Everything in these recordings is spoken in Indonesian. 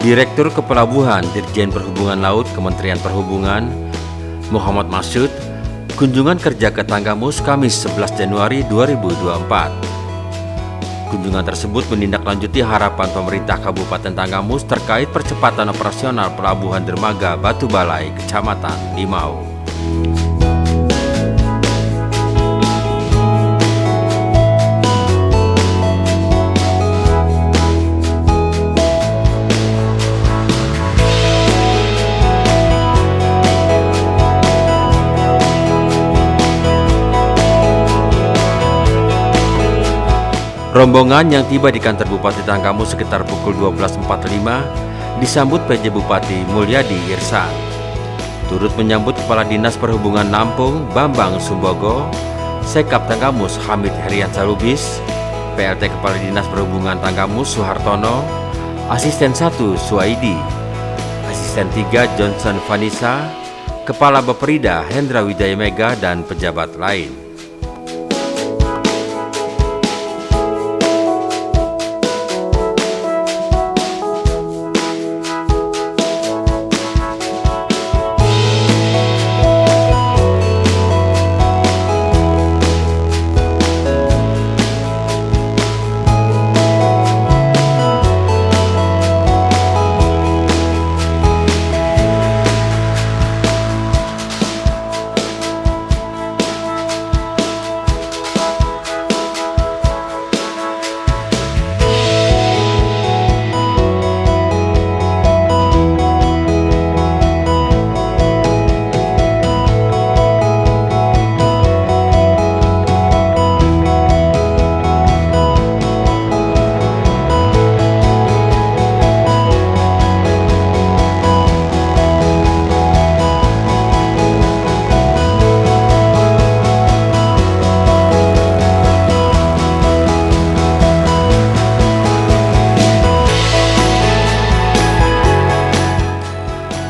Direktur Kepelabuhan Dirjen Perhubungan Laut Kementerian Perhubungan, Muhammad Masyud, kunjungan kerja ke Tanggamus Kamis 11 Januari 2024. Kunjungan tersebut menindaklanjuti harapan pemerintah Kabupaten Tanggamus terkait percepatan operasional Pelabuhan Dermaga Batu Balai, Kecamatan Limau. Rombongan yang tiba di kantor Bupati Tanggamus sekitar pukul 12.45 disambut PJ Bupati Mulyadi Irsan. Turut menyambut Kepala Dinas Perhubungan Lampung Bambang Sumbogo, Sekap Tanggamus Hamid Heriansyah Lubis, PLT Kepala Dinas Perhubungan Tanggamus Suhartono, Asisten 1 Suwaidi, Asisten 3 Johnson Vanessa, Kepala Baperida Hendra Wijaya Mega, dan pejabat lain.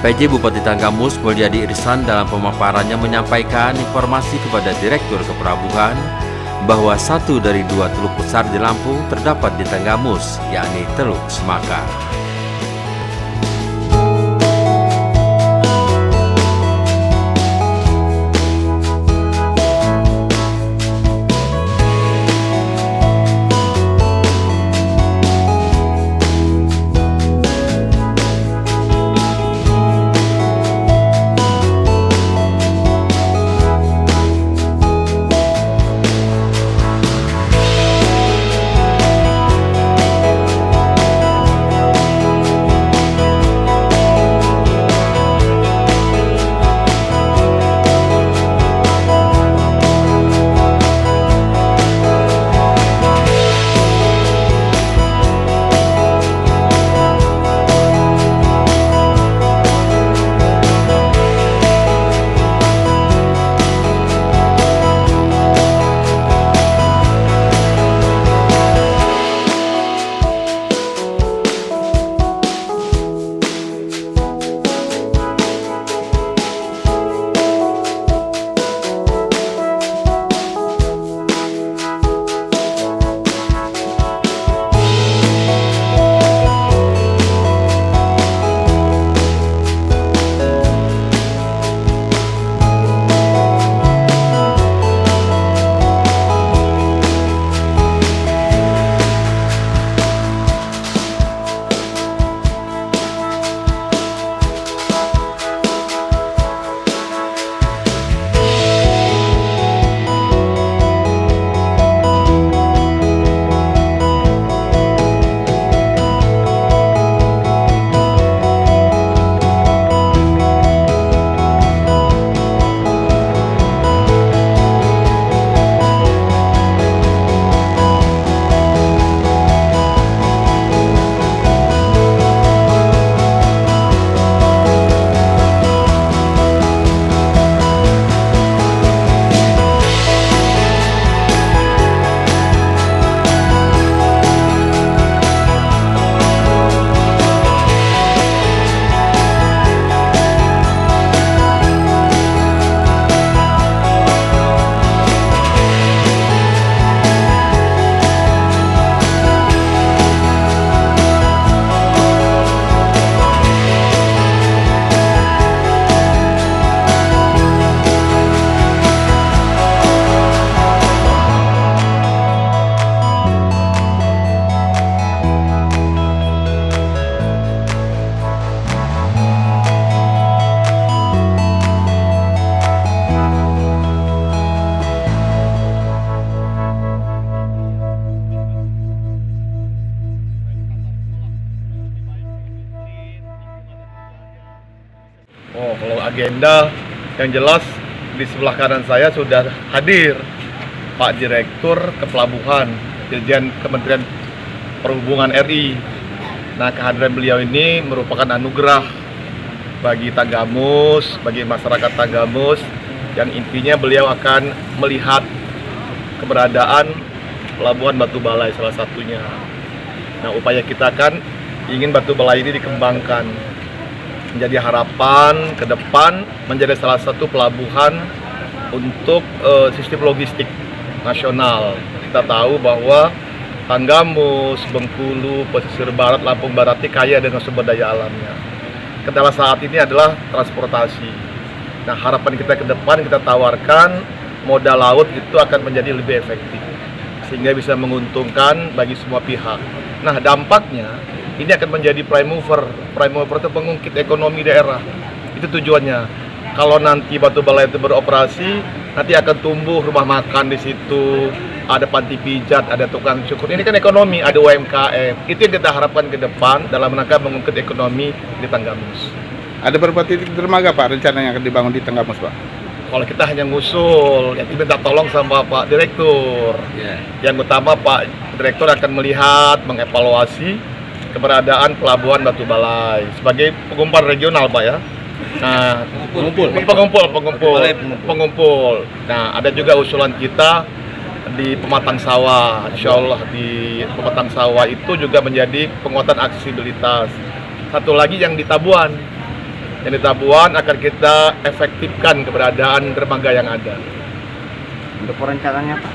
PJ Bupati Tanggamus Mulyadi Irsan dalam pemaparannya menyampaikan informasi kepada Direktur Kepelabuhan bahwa satu dari dua teluk besar di Lampung terdapat di Tanggamus, yakni Teluk Semakar. Oh, kalau agenda yang jelas di sebelah kanan saya sudah hadir Pak Direktur Kepelabuhan Dirjen Kementerian Perhubungan RI. Nah, kehadiran beliau ini merupakan anugerah bagi Tanggamus, bagi masyarakat Tanggamus, yang intinya beliau akan melihat keberadaan Pelabuhan Batubalai salah satunya. Nah, upaya kita kan ingin Batubalai ini dikembangkan menjadi harapan ke depan menjadi salah satu pelabuhan untuk sistem logistik nasional. Kita tahu bahwa Tanggamus, Bengkulu, pesisir barat, Lampung Barat ini kaya dengan sumber daya alamnya. Kendala saat ini adalah transportasi. Nah, harapan kita ke depan kita tawarkan moda laut itu akan menjadi lebih efektif sehingga bisa menguntungkan bagi semua pihak. Nah, dampaknya ini akan menjadi prime mover. Prime mover itu pengungkit ekonomi daerah. Itu tujuannya. Kalau nanti Batubalai itu beroperasi, nanti akan tumbuh rumah makan di situ, ada panti pijat, ada tukang cukur. Ini kan ekonomi, ada UMKM. Itu yang kita harapkan ke depan dalam rangka mengungkit ekonomi di Tanggamus. Ada beberapa titik dermaga Pak rencananya akan dibangun di Tanggamus Pak? Kalau kita hanya ngusul, yang minta tolong sama Pak Direktur. Yang utama Pak Direktur akan melihat, mengevaluasi keberadaan Pelabuhan Batubalai sebagai pengumpulan regional, Pak ya. Nah, pengumpul. Nah, ada juga usulan kita di Pematang Sawah. Insya Allah di Pematang Sawah itu juga menjadi penguatan aksesibilitas. Satu lagi yang di Tabuan. Yang di Tabuan akan kita efektifkan keberadaan dermaga yang ada. Untuk perencanaannya Pak?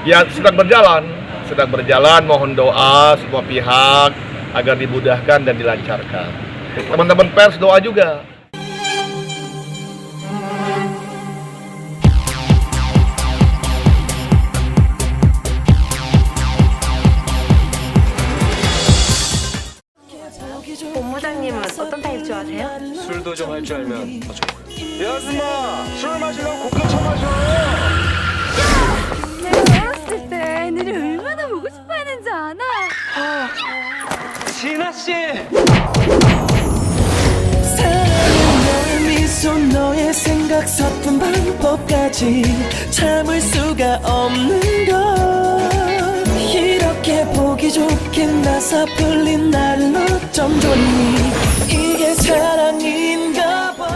Ya, sedang berjalan, mohon doa semua pihak agar dimudahkan dan dilancarkan. Teman-teman pers doa juga. 본부장님은 어떤 타입 좋아하세요? 술도 좀 할 줄 알면 더 좋고요. 야, 아줌마! 술 마시려고 고개 쳐마셔! 내가 어렸을 때 애들이 얼마나 보고 싶어 했는지 아나? 진아씨! 사랑은 너의 미소 너의 생각 섞은 방법까지 참을 수가 없는 걸 이렇게 보기 좋게 나서 풀린 나를 어쩜 좋니 이게 사랑인가 봐.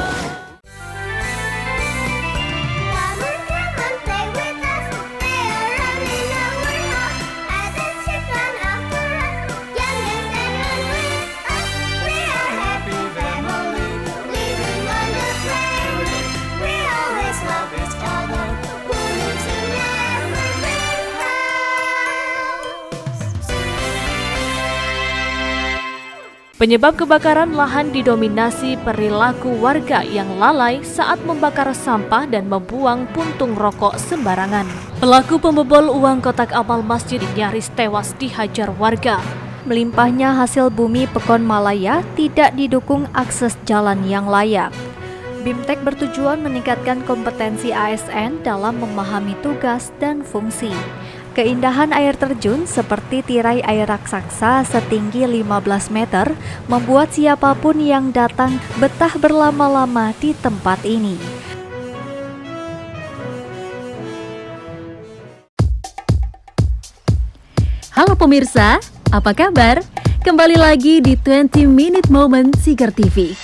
Penyebab kebakaran lahan didominasi perilaku warga yang lalai saat membakar sampah dan membuang puntung rokok sembarangan. Pelaku pembobol uang kotak amal masjid nyaris tewas dihajar warga. Melimpahnya hasil bumi Pekon Malaya tidak didukung akses jalan yang layak. BIMTEK bertujuan meningkatkan kompetensi ASN dalam memahami tugas dan fungsi. Keindahan air terjun seperti tirai air raksasa setinggi 15 meter membuat siapapun yang datang betah berlama-lama di tempat ini. Halo pemirsa, apa kabar? Kembali lagi di 20 Minute Moment Sigar TV.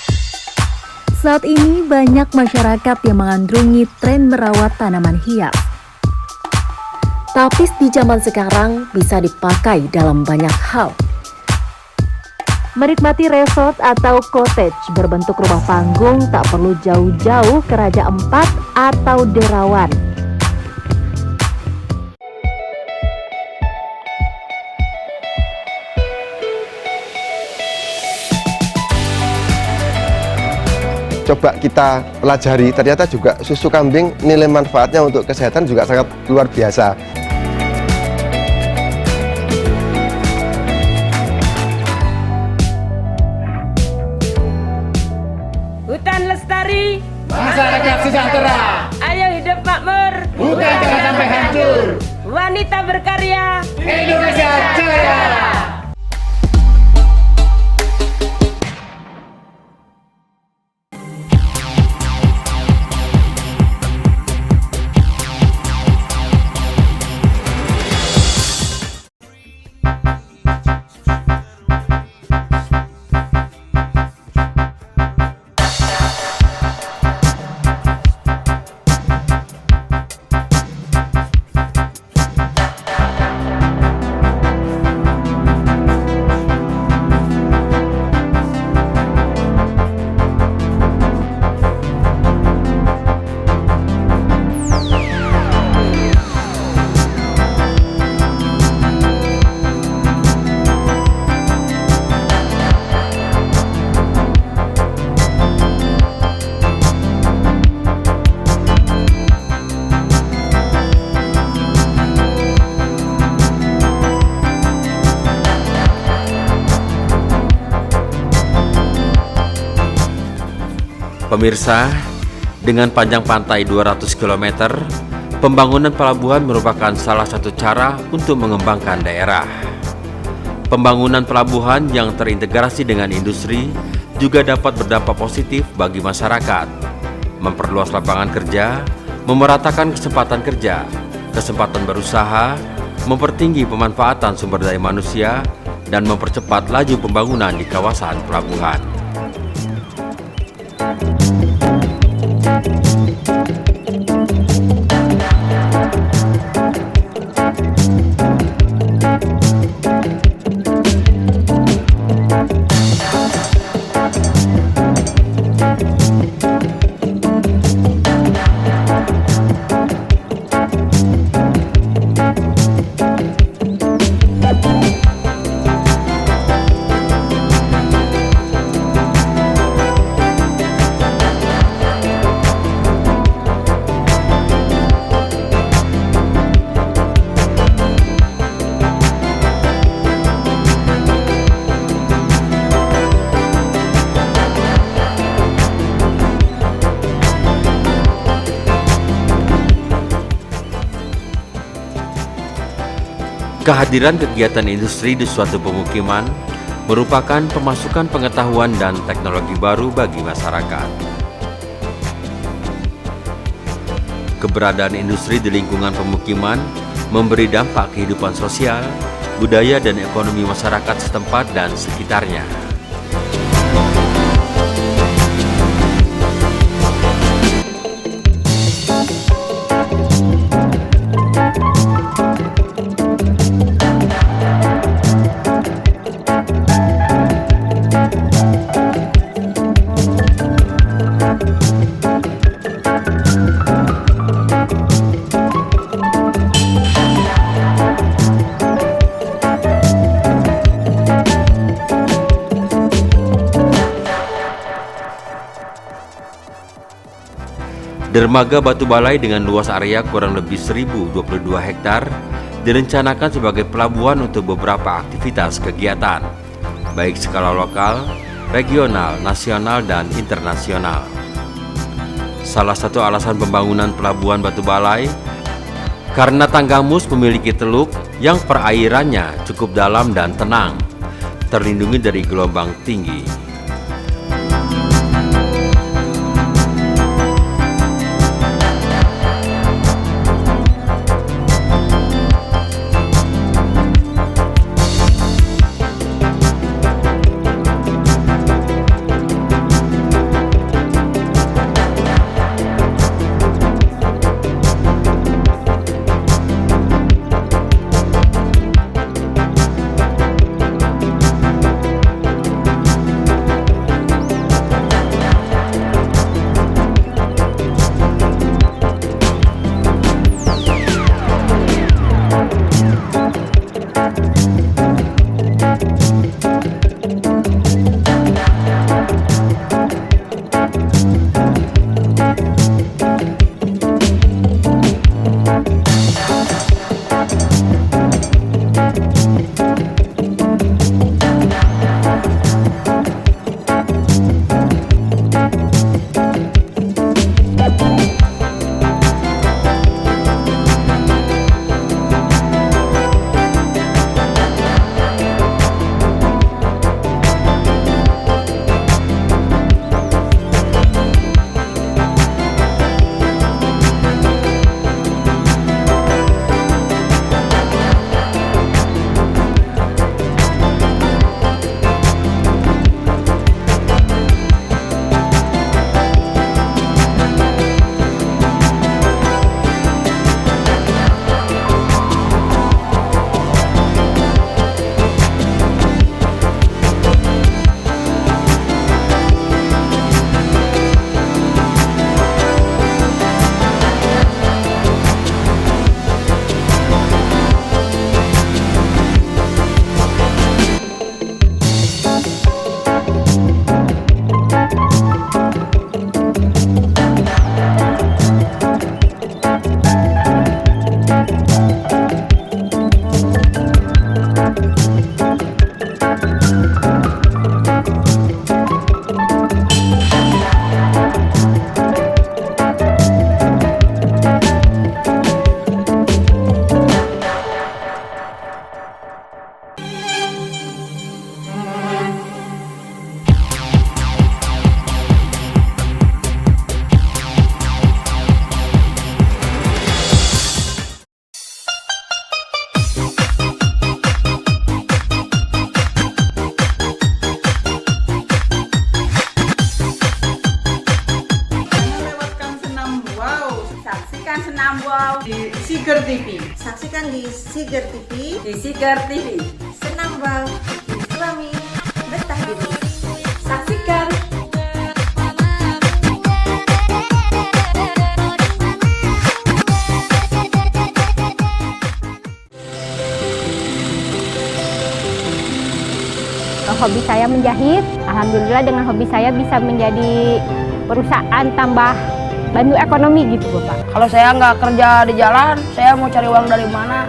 Saat ini banyak masyarakat yang mengandrungi tren merawat tanaman hias. Tapis di zaman sekarang bisa dipakai dalam banyak hal. Menikmati resort atau cottage berbentuk rumah panggung tak perlu jauh-jauh ke Raja Empat atau Derawan. Coba kita pelajari, ternyata juga susu kambing nilai manfaatnya untuk kesehatan juga sangat luar biasa. Hutan lestari, Masyarakat sejahtera, ayo hidup makmur, bukan jangan sampai hancur. wanita berkarya, Indonesia Jaya. Pemirsa, dengan panjang pantai 200 km, pembangunan pelabuhan merupakan salah satu cara untuk mengembangkan daerah. Pembangunan pelabuhan yang terintegrasi dengan industri juga dapat berdampak positif bagi masyarakat, memperluas lapangan kerja, memeratakan kesempatan kerja, kesempatan berusaha, mempertinggi pemanfaatan sumber daya manusia, dan mempercepat laju pembangunan di kawasan pelabuhan. Kehadiran kegiatan industri di suatu pemukiman merupakan pemasukan pengetahuan dan teknologi baru bagi masyarakat. Keberadaan industri di lingkungan pemukiman memberi dampak kehidupan sosial, budaya, dan ekonomi masyarakat setempat dan sekitarnya. Dermaga Batu Balai dengan luas area kurang lebih 1022 hektar direncanakan sebagai pelabuhan untuk beberapa aktivitas kegiatan, baik skala lokal, regional, nasional, dan internasional. Salah satu alasan pembangunan pelabuhan Batu Balai karena Tanggamus memiliki teluk yang perairannya cukup dalam dan tenang, terlindungi dari gelombang tinggi. Senam Wow di Siger TV. Saksikan di Siger TV. Di Siger TV. Senam Wow, Islami, betah diri. Saksikan. Hobi saya menjahit. Alhamdulillah dengan hobi saya bisa menjadi perusahaan tambah bantu ekonomi gitu Bapak. Kalau saya nggak kerja di jalan, saya mau cari uang dari mana?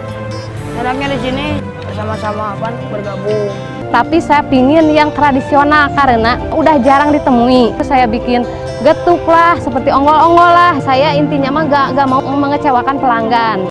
Enaknya di sini sama-sama bergabung. Tapi saya pingin yang tradisional karena udah jarang ditemui. Saya bikin getuk lah, seperti ongol-ongol lah. Saya intinya mah nggak mau mengecewakan pelanggan.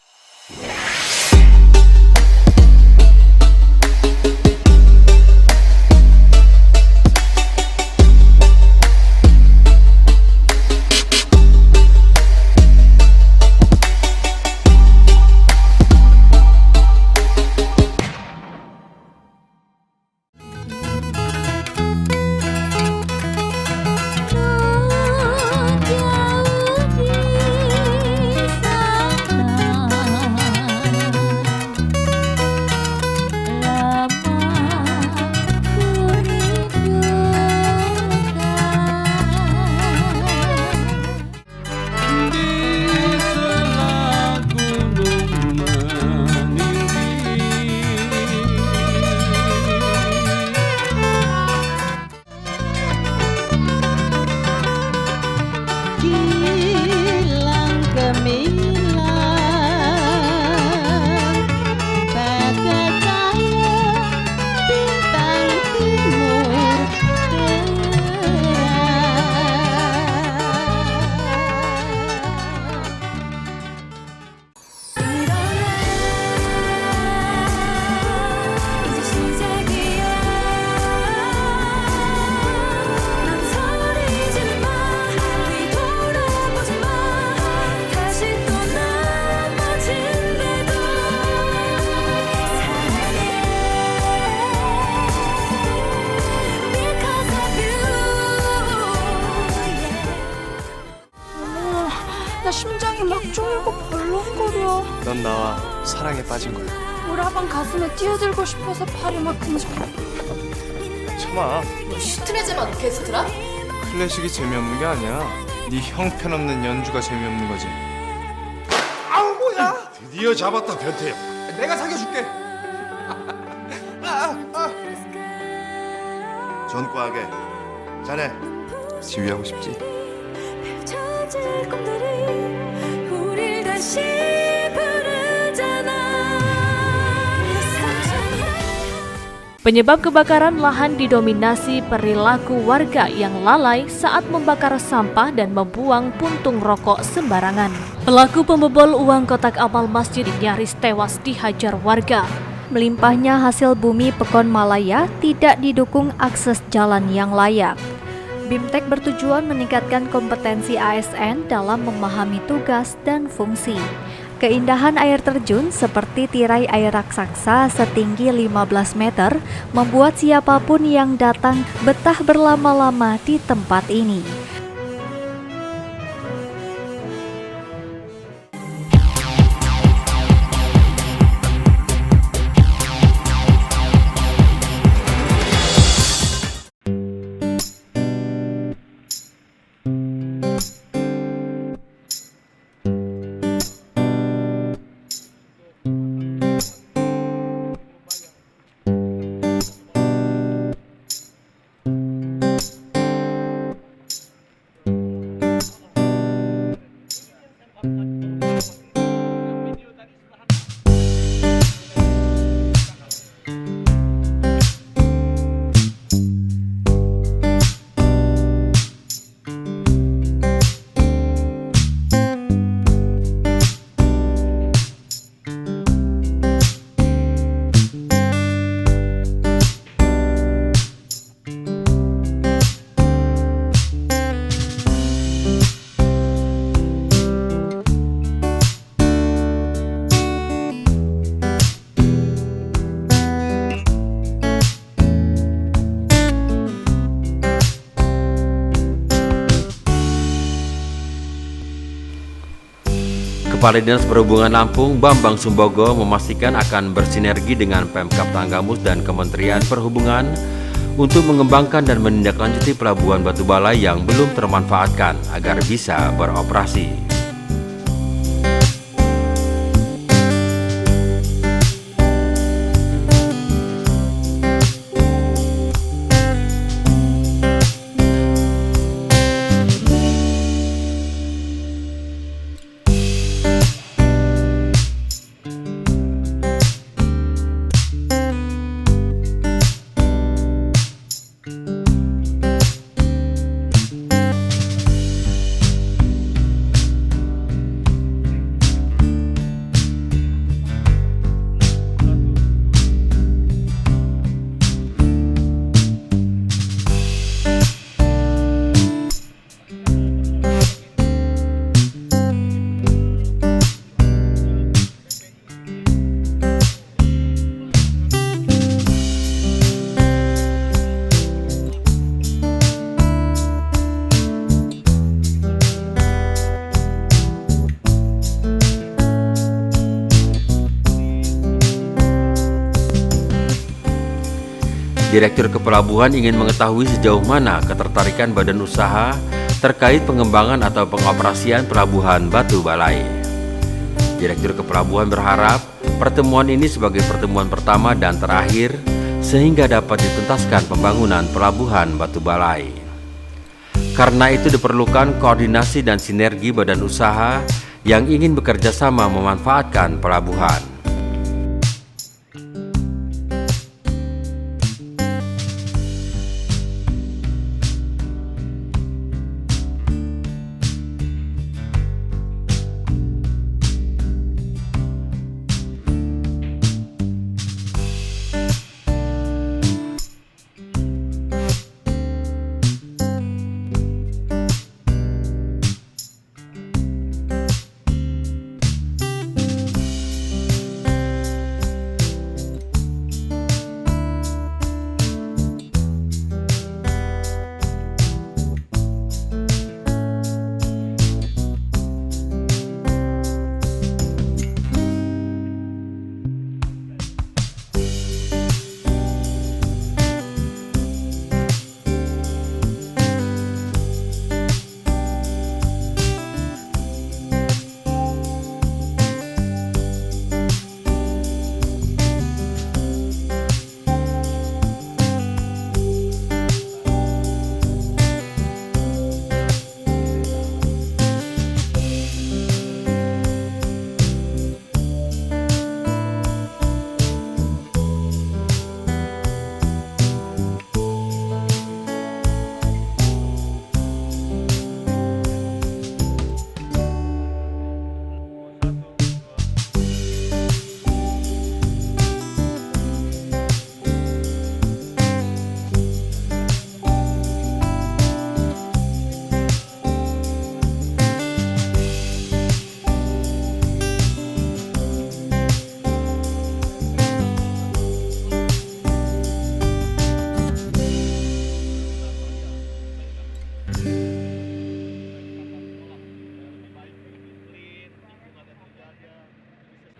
나 심장이 막 쫄고 벌렁거려. 넌 나와 사랑에 빠진 거야. 오라방 가슴에 뛰어들고 싶어서 팔이 막 근질거려. 참아. 슈트레즈만 오케스트라? 클래식이 재미없는 게 아니야. 네 형편없는 연주가 재미없는 거지. 아우 뭐야? 드디어 잡았다 변태야. 내가 사겨줄게. 전과하게. 자네 지휘하고 싶지? 찾을 꿈들이 우릴 다시 부르잖아. Penyebab kebakaran lahan didominasi perilaku warga yang lalai saat membakar sampah dan membuang puntung rokok sembarangan. Pelaku pembobol uang kotak amal masjid nyaris tewas dihajar warga. Melimpahnya hasil bumi Pekon Malaya tidak didukung akses jalan yang layak. BIMTEK bertujuan meningkatkan kompetensi ASN dalam memahami tugas dan fungsi. Keindahan air terjun seperti tirai air raksasa setinggi 15 meter membuat siapapun yang datang betah berlama-lama di tempat ini. Kepala Dinas Perhubungan Lampung, Bambang Sumbogo, memastikan akan bersinergi dengan Pemkab Tanggamus dan Kementerian Perhubungan untuk mengembangkan dan menindaklanjuti Pelabuhan Batubalai yang belum termanfaatkan agar bisa beroperasi. Direktur Kepelabuhan ingin mengetahui sejauh mana ketertarikan badan usaha terkait pengembangan atau pengoperasian Pelabuhan Batubalai. Direktur Kepelabuhan berharap pertemuan ini sebagai pertemuan pertama dan terakhir sehingga dapat dituntaskan pembangunan Pelabuhan Batubalai. Karena itu diperlukan koordinasi dan sinergi badan usaha yang ingin bekerja sama memanfaatkan pelabuhan.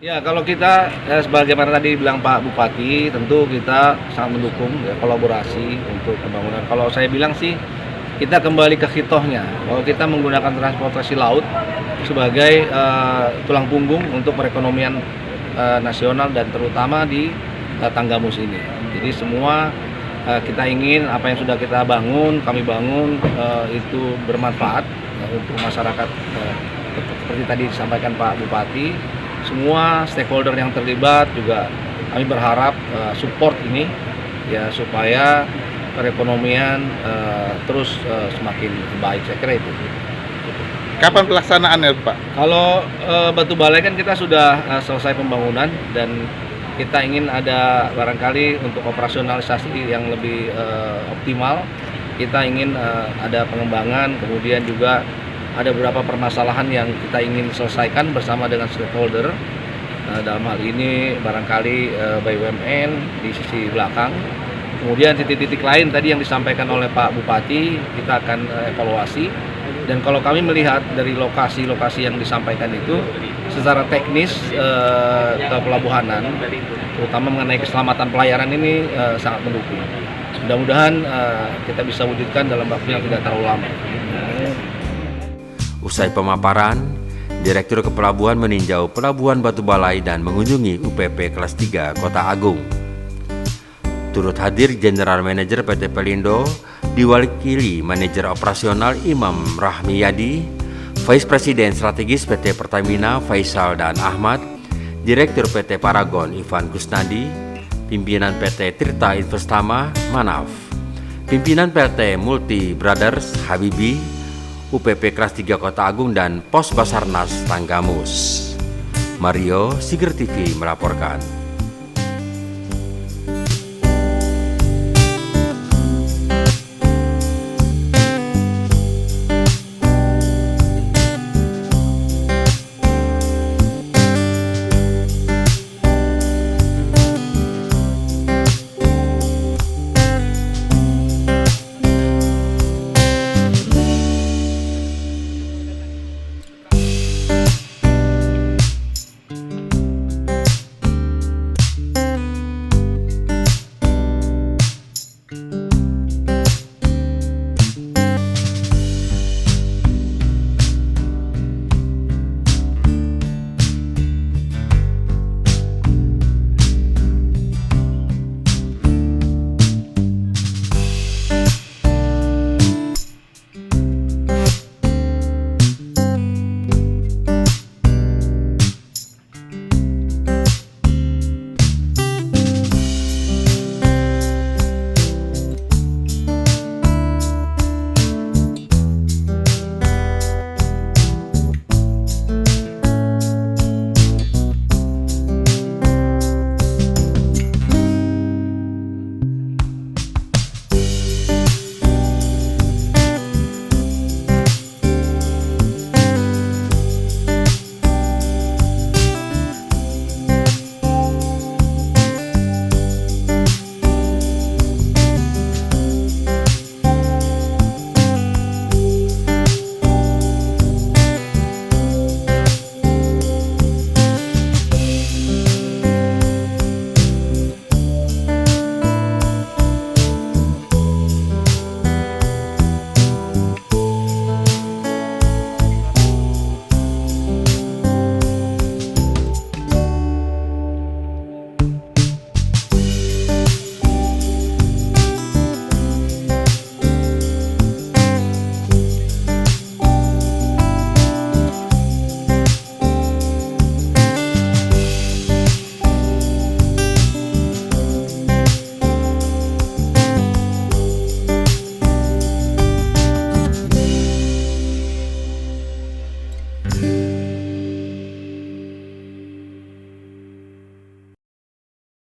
Ya, kalau kita sebagaimana tadi bilang Pak Bupati, tentu kita sangat mendukung ya, kolaborasi untuk pembangunan. Kalau saya bilang sih, kita kembali ke hitohnya, bahwa kita menggunakan transportasi laut sebagai tulang punggung untuk perekonomian nasional dan terutama di Tanggamus ini. Jadi semua kita ingin apa yang sudah kita bangun, kami bangun itu bermanfaat untuk masyarakat seperti tadi disampaikan Pak Bupati. Semua stakeholder yang terlibat juga kami berharap support ini ya supaya perekonomian terus semakin baik. Saya kira itu. Kapan pelaksanaannya, Pak? Kalau Batubalai kan kita sudah selesai pembangunan dan kita ingin ada barangkali untuk operasionalisasi yang lebih optimal. Kita ingin ada pengembangan, kemudian juga ada beberapa permasalahan yang kita ingin selesaikan bersama dengan stakeholder. Dalam hal ini barangkali BUMN di sisi belakang. Kemudian titik-titik lain tadi yang disampaikan oleh Pak Bupati, kita akan evaluasi. Dan kalau kami melihat dari lokasi-lokasi yang disampaikan itu, secara teknis kepelabuhanan, terutama mengenai keselamatan pelayaran ini sangat mendukung. Mudah-mudahan kita bisa wujudkan dalam waktu yang tidak terlalu lama. Usai pemaparan, Direktur Kepelabuhan meninjau Pelabuhan Batu Balai dan mengunjungi UPP kelas 3 Kota Agung. Turut hadir General Manager PT Pelindo, diwakili Manajer Operasional Imam Rahmiyadi, Vice Presiden Strategis PT Pertamina Faisal dan Ahmad, Direktur PT Paragon Ivan Kusnadi, Pimpinan PT Tirta Investama Manaf, Pimpinan PT Multi Brothers Habibi, UPP kelas 3 Kota Agung dan Pos Basarnas Tanggamus. Mario, Siger TV melaporkan.